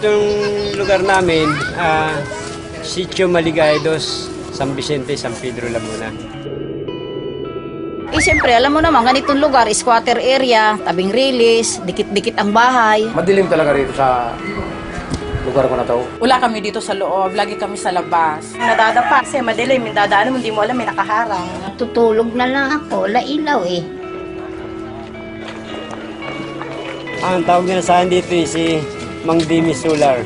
Itong lugar namin, Sitio Maligaydos, San Vicente, San Pedro, Laguna. Siyempre, alam mo naman, ganitong lugar, squatter area, tabing release, dikit-dikit ang bahay. Madilim talaga rito sa lugar ko na to. Wala kami dito sa loob, lagi kami sa labas. Nadadapa kasi madilim, yung dadaanan mo, hindi mo alam, may nakaharang. Tutulog na lang ako, lailaw eh. Ang tawag nila sa akin dito si Mang Dimi Solar.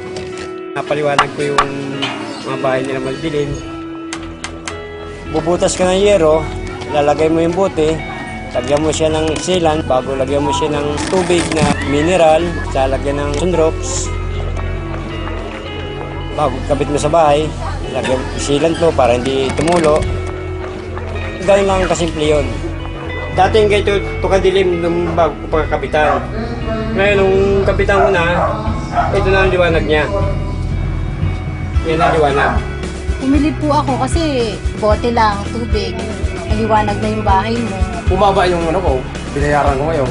Napaliwanag ko yung mga bahay nila magdilim. Bubutas ka ng yero, lalagay mo yung bote, lagyan mo siya ng sealant, bago lagyan mo siya ng tubig na mineral, lagyan ng sunrox. Bago kabit mo sa bahay, lagyan sealant mo para hindi tumulo. Ganun lang kasimple yun. Dati yung ganito, kadilim nung bago ko pagkakapitan. Ngayon, nung kapitan ko na, ito na ang liwanag niya. Yan ang liwanag. Pumili po ako kasi bote lang, tubig. Maliwanag na yung bahay mo. Bumaba yung ano ko, binayaran ko ngayon.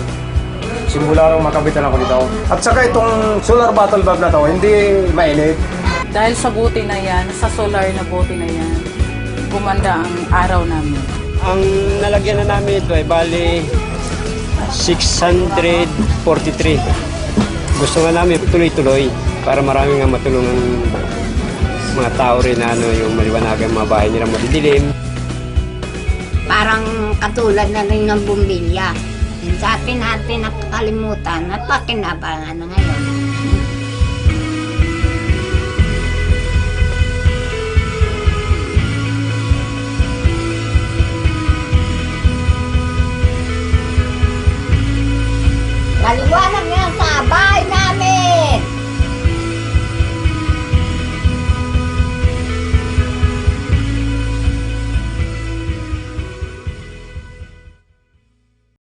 Simula nung makabitan ako dito. At saka itong solar bottle bulb na to, hindi mainit. Dahil sa buti na yan, sa solar na buti na yan, gumanda ang araw namin. Ang nalagyan na namin ito ay bali 643. Gusto nga namin tuloy-tuloy para marami nga matulungan mga tao rin na yung maliwanagan mga bahay nila madidilim. Parang katulad na rin ng bumbilya. Yung dati natin nakakalimutan at pakinabangan na ngayon. Maliwanag